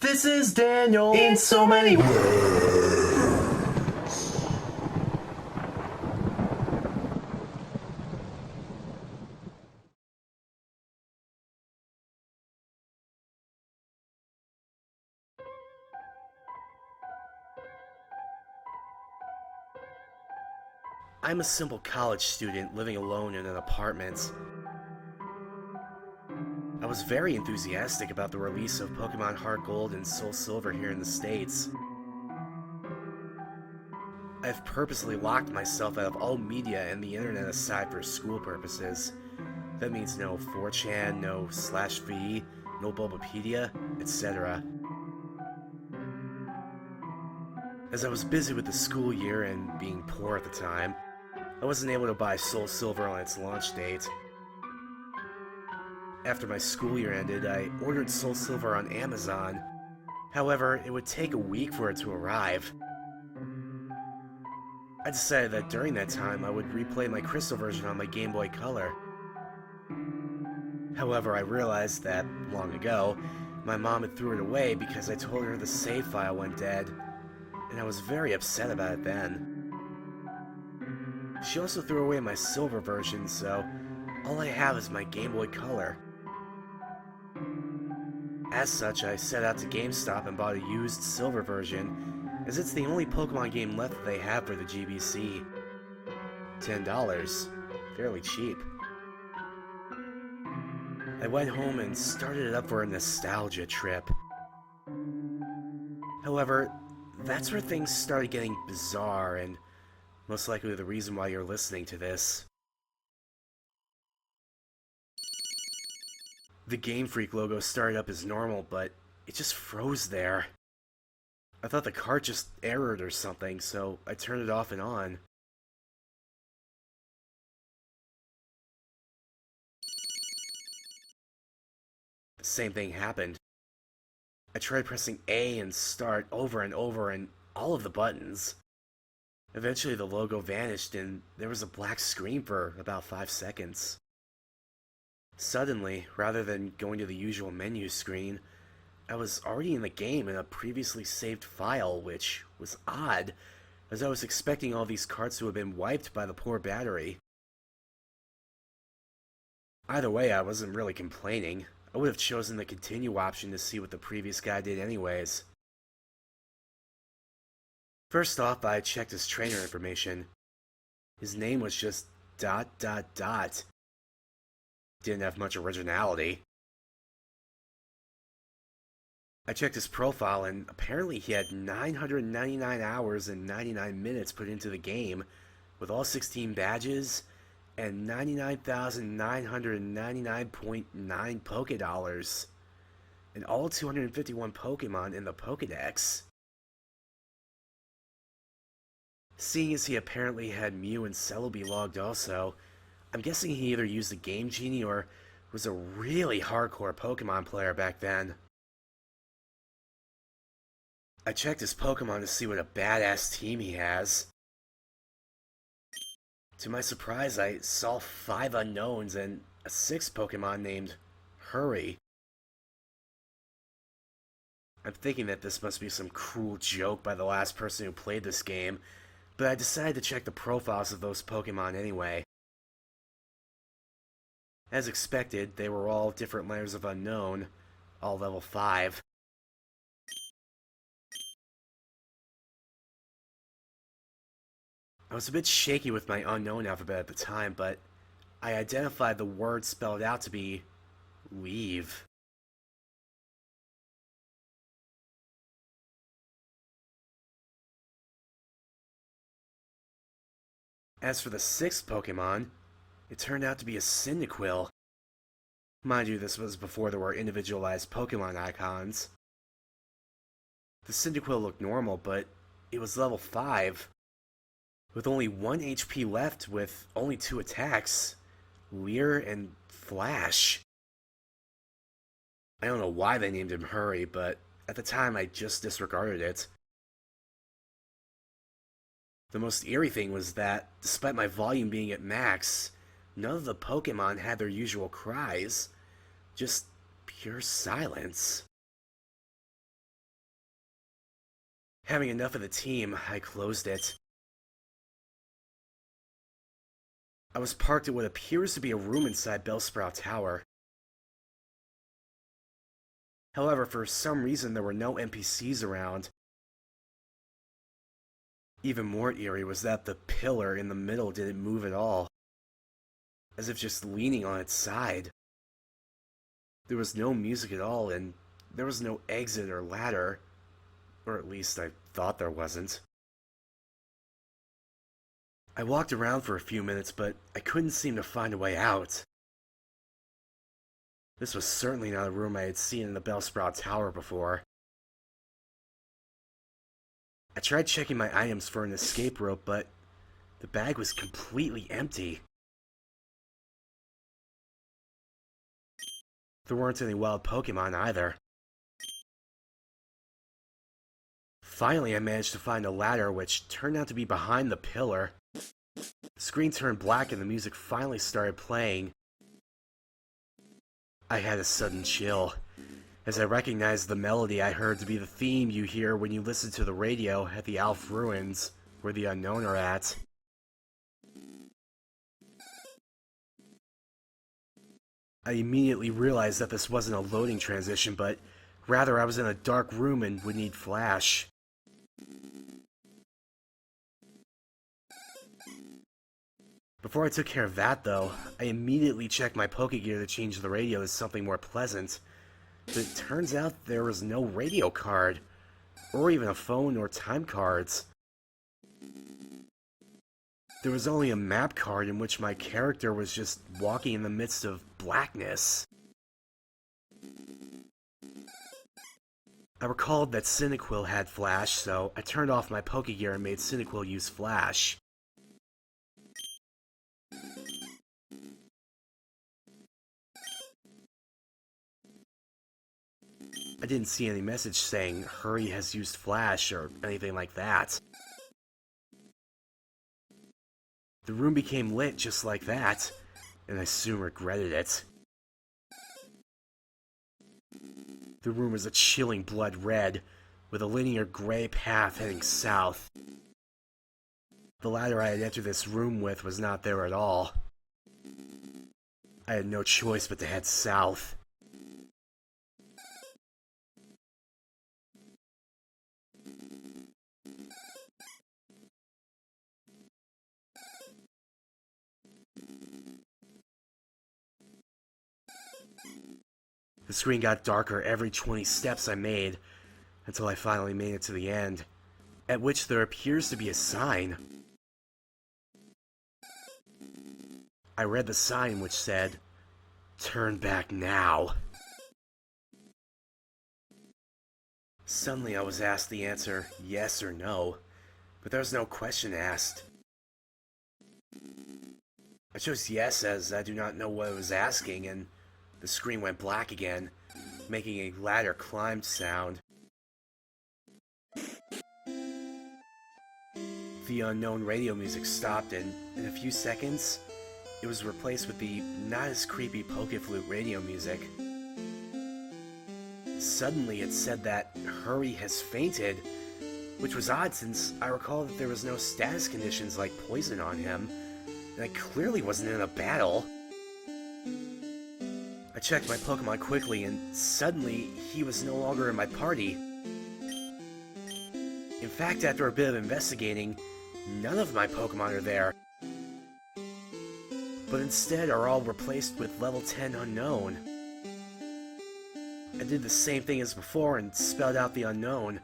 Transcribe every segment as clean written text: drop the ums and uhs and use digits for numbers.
This is Daniel in so many words. I'm a simple college student living alone in an apartment. I was very enthusiastic about the release of Pokemon Heart Gold and Soul Silver here in the States. I've purposely locked myself out of all media and the internet aside for school purposes. That means no 4chan, no /v, no Bulbapedia, etc. As I was busy with the school year and being poor at the time, I wasn't able to buy Soul Silver on its launch date. After my school year ended, I ordered Soul Silver on Amazon. However, it would take a week for it to arrive. I decided that during that time I would replay my Crystal version on my Game Boy Color. However, I realized that, long ago, my mom had threw it away because I told her the save file went dead, and I was very upset about it then. She also threw away my Silver version, so all I have is my Game Boy Color. As such, I set out to GameStop and bought a used Silver version, as it's the only Pokemon game left that they have for the GBC. $10. Fairly cheap. I went home and started it up for a nostalgia trip. However, that's where things started getting bizarre, and most likely the reason why you're listening to this. The Game Freak logo started up as normal, but it just froze there. I thought the cart just errored or something, so I turned it off and on. The same thing happened. I tried pressing A and start over and over and all of the buttons. Eventually the logo vanished and there was a black screen for about 5 seconds. Suddenly, rather than going to the usual menu screen, I was already in the game in a previously saved file, which was odd, as I was expecting all these carts to have been wiped by the poor battery. Either way, I wasn't really complaining. I would have chosen the continue option to see what the previous guy did anyways. First off, I checked his trainer information. His name was just ... Didn't have much originality. I checked his profile and apparently he had 999 hours and 99 minutes put into the game, with all 16 badges and 99,999.9 Pokédollars, and all 251 Pokemon in the Pokédex. Seeing as he apparently had Mew and Celebi logged also, I'm guessing he either used the Game Genie or was a really hardcore Pokemon player back then. I checked his Pokemon to see what a badass team he has. To my surprise, I saw 5 unknowns and a 6th Pokemon named Hurry. I'm thinking that this must be some cruel joke by the last person who played this game, but I decided to check the profiles of those Pokemon anyway. As expected, they were all different layers of unknown, all level 5. I was a bit shaky with my unknown alphabet at the time, but I identified the word spelled out to be leave. As for the 6th Pokemon, it turned out to be a Cyndaquil. Mind you, this was before there were individualized Pokemon icons. The Cyndaquil looked normal, but it was level 5. With only 1 HP left with only 2 attacks, Leer and Flash. I don't know why they named him Hurry, but at the time I just disregarded it. The most eerie thing was that, despite my volume being at max, none of the Pokemon had their usual cries, just pure silence. Having enough of the team, I closed it. I was parked at what appears to be a room inside Bellsprout Tower. However, for some reason there were no NPCs around. Even more eerie was that the pillar in the middle didn't move at all, as if just leaning on its side. There was no music at all, and there was no exit or ladder, or at least I thought there wasn't. I walked around for a few minutes, but I couldn't seem to find a way out. This was certainly not a room I had seen in the Bellsprout Tower before. I tried checking my items for an escape rope, but the bag was completely empty. There weren't any wild Pokemon either. Finally, I managed to find a ladder, which turned out to be behind the pillar. The screen turned black and the music finally started playing. I had a sudden chill, as I recognized the melody I heard to be the theme you hear when you listen to the radio at the Alph Ruins, where the Unknown are at. I immediately realized that this wasn't a loading transition, but rather I was in a dark room and would need flash. Before I took care of that, though, I immediately checked my Pokegear to change the radio to something more pleasant. But it turns out there was no radio card, or even a phone or time cards. There was only a map card in which my character was just walking in the midst of blackness. I recalled that Cyndaquil had flash, so I turned off my Pokegear and made Cyndaquil use flash. I didn't see any message saying, "Hurry has used flash," or anything like that. The room became lit just like that, and I soon regretted it. The room was a chilling blood red, with a linear gray path heading south. The ladder I had entered this room with was not there at all. I had no choice but to head south. The screen got darker every 20 steps I made, until I finally made it to the end, at which there appears to be a sign. I read the sign which said, "Turn back now." Suddenly I was asked the answer yes or no, but there was no question asked. I chose yes as I do not know what I was asking, and the screen went black again, making a ladder climb sound. The unknown radio music stopped, and in a few seconds, it was replaced with the not as creepy Pokeflute radio music. Suddenly it said that Hurry has fainted, which was odd since I recall that there was no status conditions like poison on him, and I clearly wasn't in a battle. I checked my Pokemon quickly, and suddenly he was no longer in my party. In fact, after a bit of investigating, none of my Pokemon are there, but instead are all replaced with level 10 Unknown. I did the same thing as before and spelled out the Unknown.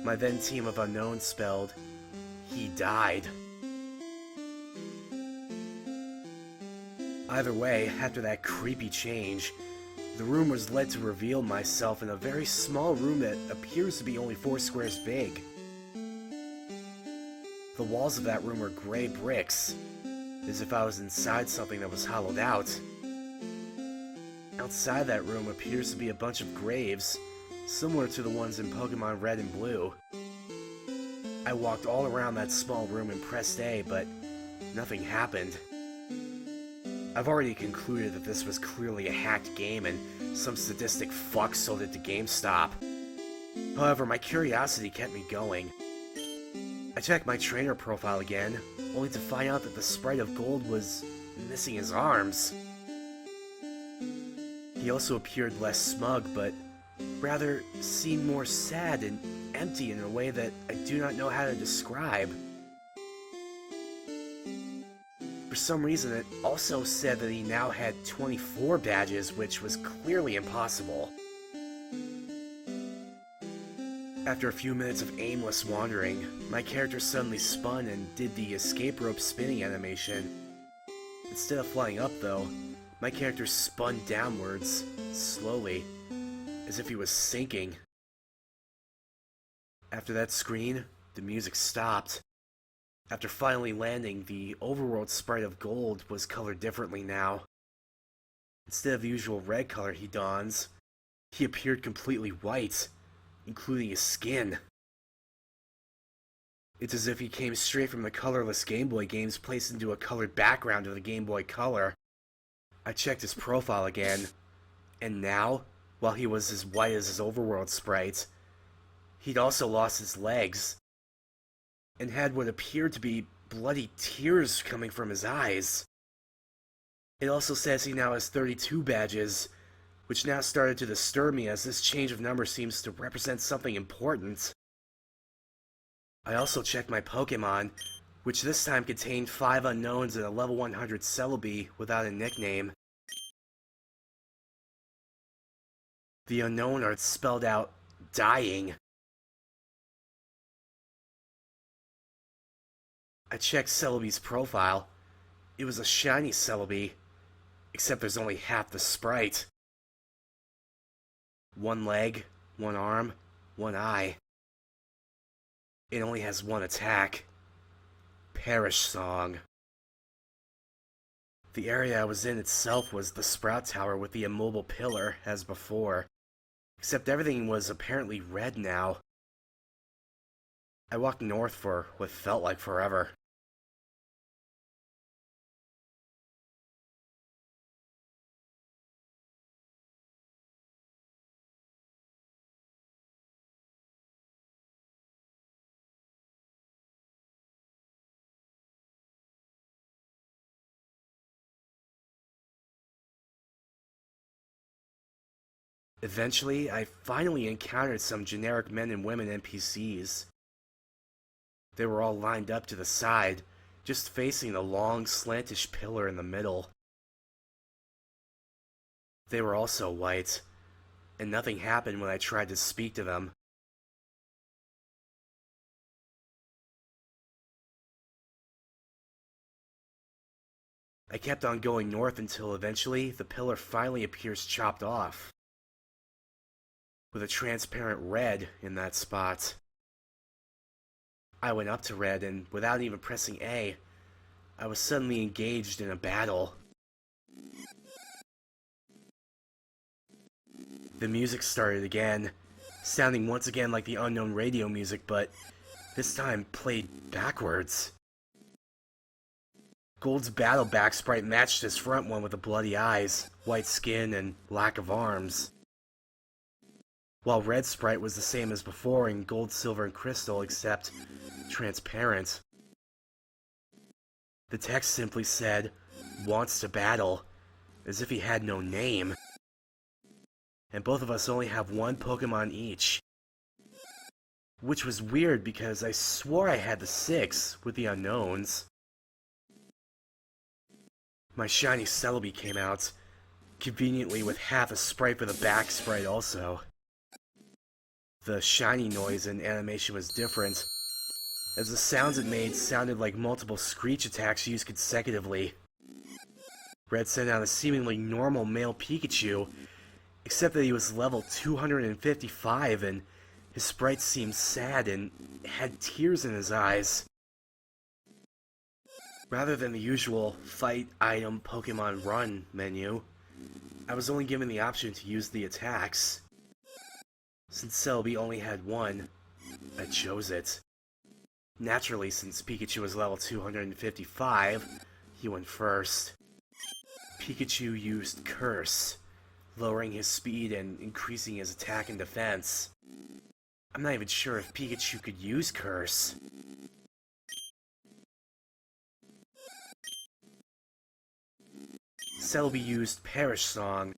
My then team of Unknown spelled, "He died." Either way, after that creepy change, the room was led to reveal myself in a very small room that appears to be only 4 squares big. The walls of that room were gray bricks, as if I was inside something that was hollowed out. Outside that room appears to be a bunch of graves, similar to the ones in Pokemon Red and Blue. I walked all around that small room and pressed A, but nothing happened. I've already concluded that this was clearly a hacked game and some sadistic fuck sold it to GameStop. However, my curiosity kept me going. I checked my trainer profile again, only to find out that the sprite of gold was missing his arms. He also appeared less smug, but rather seemed more sad and empty in a way that I do not know how to describe. For some reason, it also said that he now had 24 badges, which was clearly impossible. After a few minutes of aimless wandering, my character suddenly spun and did the escape rope spinning animation. Instead of flying up though, my character spun downwards, slowly, as if he was sinking. After that screen, the music stopped. After finally landing, the overworld sprite of gold was colored differently now. Instead of the usual red color he dons, he appeared completely white, including his skin. It's as if he came straight from the colorless Game Boy games placed into a colored background of the Game Boy Color. I checked his profile again, and now, while he was as white as his overworld sprite, he'd also lost his legs, and had what appeared to be bloody tears coming from his eyes. It also says he now has 32 badges, which now started to disturb me as this change of number seems to represent something important. I also checked my Pokemon, which this time contained 5 unknowns and a level 100 Celebi without a nickname. The unknown are spelled out dying. I checked Celebi's profile. It was a shiny Celebi, except there's only half the sprite. 1 leg, 1 arm, 1 eye. It only has 1 attack. Perish Song. The area I was in itself was the Sprout Tower with the immobile pillar, as before, except everything was apparently red now. I walked north for what felt like forever. Eventually, I finally encountered some generic men and women NPCs. They were all lined up to the side, just facing the long, slantish pillar in the middle. They were also white, and nothing happened when I tried to speak to them. I kept on going north until eventually the pillar finally appears chopped off, with a transparent red in that spot. I went up to Red, and without even pressing A, I was suddenly engaged in a battle. The music started again, sounding once again like the unknown radio music, but this time played backwards. Gold's battle back sprite matched his front one with the bloody eyes, white skin, and lack of arms, while Red sprite was the same as before in Gold, Silver, and Crystal, except transparent. The text simply said, "Wants to battle," as if he had no name. And both of us only have 1 Pokemon each. Which was weird because I swore I had the 6 with the unknowns. My shiny Celebi came out, conveniently with half a sprite for the back sprite also. The shiny noise and animation was different, as the sounds it made sounded like multiple screech attacks used consecutively. Red sent out a seemingly normal male Pikachu, except that he was level 255 and his sprite seemed sad and had tears in his eyes. Rather than the usual Fight, Item, Pokemon Run menu, I was only given the option to use the attacks. Since Celebi only had 1, I chose it. Naturally, since Pikachu was level 255, he went first. Pikachu used Curse, lowering his speed and increasing his attack and defense. I'm not even sure if Pikachu could use Curse. Celebi used Perish Song.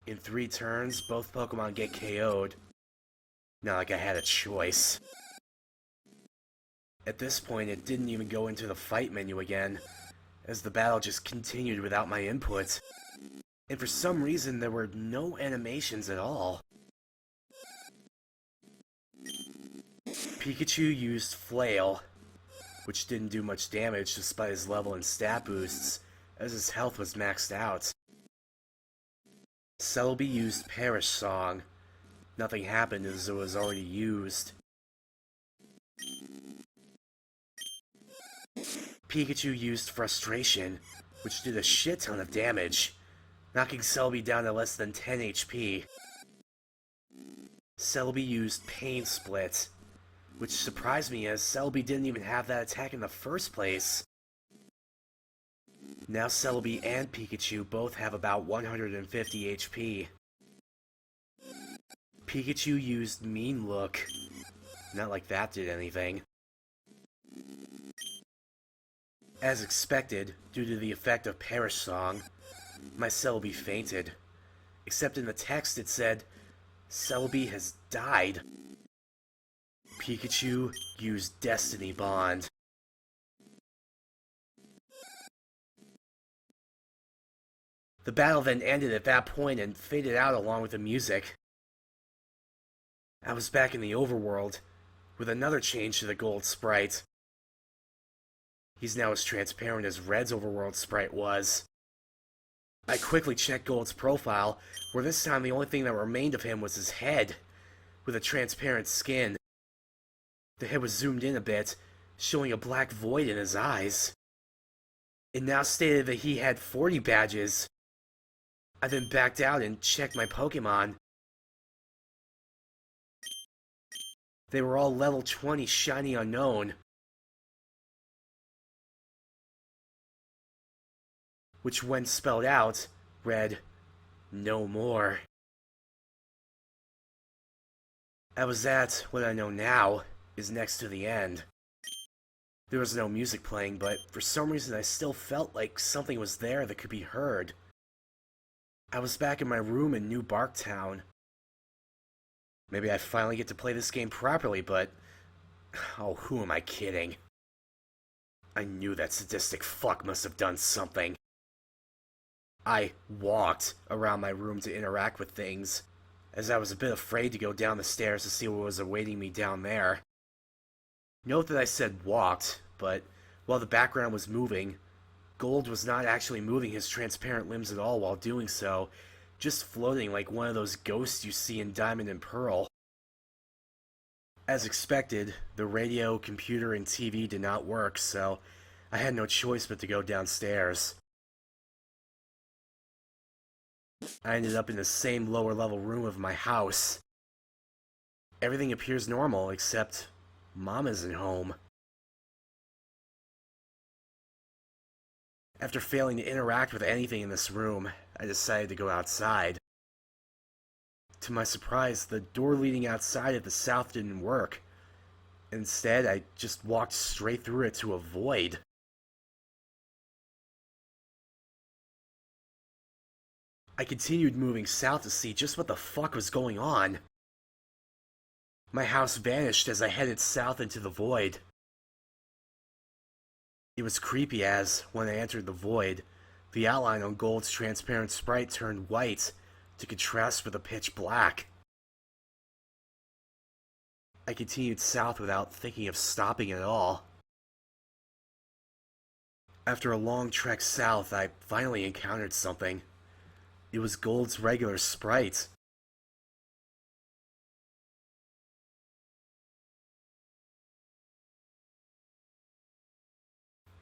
In 3 turns, both Pokemon get KO'd. Not like I had a choice. At this point, it didn't even go into the fight menu again, as the battle just continued without my input. And for some reason, there were no animations at all. Pikachu used Flail, which didn't do much damage despite his level and stat boosts, as his health was maxed out. Celebi used Perish Song. Nothing happened as it was already used. Pikachu used Frustration, which did a shit ton of damage, knocking Celebi down to less than 10 HP. Celebi used Pain Split, which surprised me as Celebi didn't even have that attack in the first place. Now Celebi and Pikachu both have about 150 HP. Pikachu used Mean Look. Not like that did anything. As expected, due to the effect of Perish Song, my Celebi fainted. Except in the text it said, Celebi has died. Pikachu used Destiny Bond. The battle then ended at that point and faded out along with the music. I was back in the overworld, with another change to the gold sprite. He's now as transparent as Red's overworld sprite was. I quickly checked Gold's profile, where this time the only thing that remained of him was his head, with a transparent skin. The head was zoomed in a bit, showing a black void in his eyes. It now stated that he had 40 badges. I then backed out and checked my Pokemon. They were all level 20 shiny unknown, which when spelled out, read, no more. I was at what I know now is next to the end. There was no music playing, but for some reason I still felt like something was there that could be heard. I was back in my room in New Barktown. Maybe I finally get to play this game properly, but... oh, who am I kidding? I knew that sadistic fuck must have done something. I walked around my room to interact with things, as I was a bit afraid to go down the stairs to see what was awaiting me down there. Note that I said walked, but while the background was moving, Gold was not actually moving his transparent limbs at all while doing so, just floating like one of those ghosts you see in Diamond and Pearl. As expected, the radio, computer, and TV did not work, so I had no choice but to go downstairs. I ended up in the same lower level room of my house. Everything appears normal, except Mom isn't home. After failing to interact with anything in this room, I decided to go outside. To my surprise, the door leading outside at the south didn't work. Instead, I just walked straight through it to a void. I continued moving south to see just what the fuck was going on. My house vanished as I headed south into the void. It was creepy as, when I entered the void, the outline on Gold's transparent sprite turned white to contrast with the pitch black. I continued south without thinking of stopping at all. After a long trek south, I finally encountered something. It was Gold's regular sprite.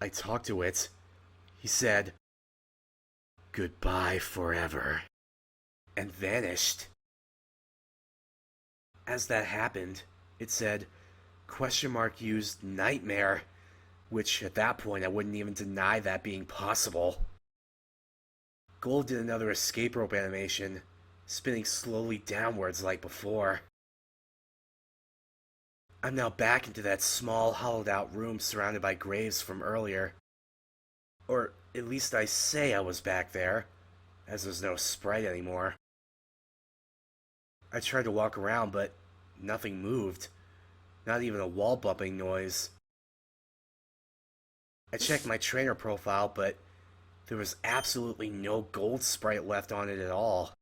I talked to it. He said, "Goodbye forever," and vanished. As that happened, it said, used nightmare, which at that point I wouldn't even deny that being possible. Gold did another escape rope animation, spinning slowly downwards like before. I'm now back into that small, hollowed-out room surrounded by graves from earlier. Or at least I say I was back there, as there's no sprite anymore. I tried to walk around, but nothing moved. Not even a wall bumping noise. I checked my trainer profile, but there was absolutely no gold sprite left on it at all.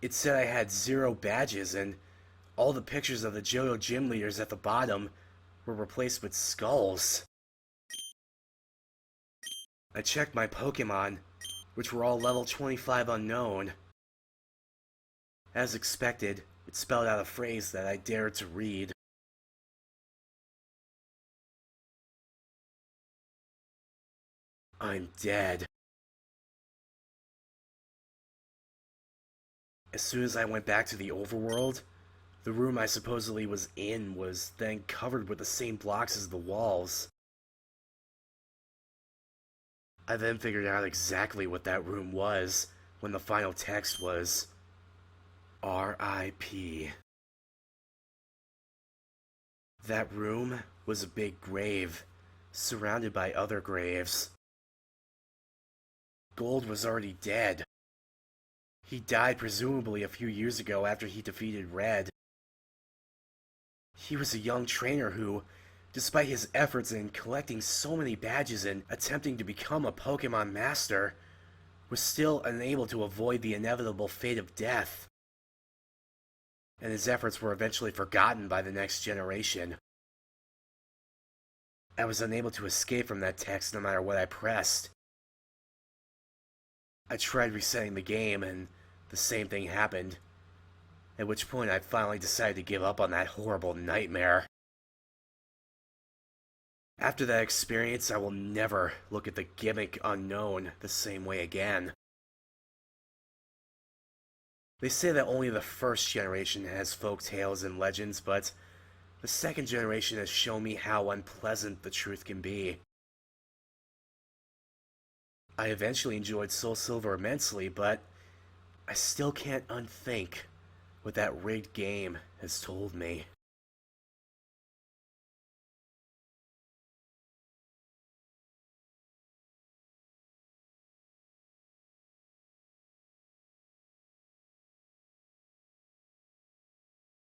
It said I had 0 badges, and all the pictures of the Johto gym leaders at the bottom were replaced with skulls. I checked my Pokemon, which were all level 25 unknown. As expected, it spelled out a phrase that I dared to read. I'm dead. As soon as I went back to the overworld, the room I supposedly was in was then covered with the same blocks as the walls. I then figured out exactly what that room was when the final text was R.I.P. That room was a big grave, surrounded by other graves. Gold was already dead. He died presumably a few years ago after he defeated Red. He was a young trainer who, despite his efforts in collecting so many badges and attempting to become a Pokemon Master, was still unable to avoid the inevitable fate of death. And his efforts were eventually forgotten by the next generation. I was unable to escape from that text no matter what I pressed. I tried resetting the game, and the same thing happened. At which point I finally decided to give up on that horrible nightmare. After that experience, I will never look at the gimmick unknown the same way again. They say that only the first generation has folk tales and legends, but the second generation has shown me how unpleasant the truth can be. I eventually enjoyed SoulSilver immensely, but I still can't unthink what that rigged game has told me.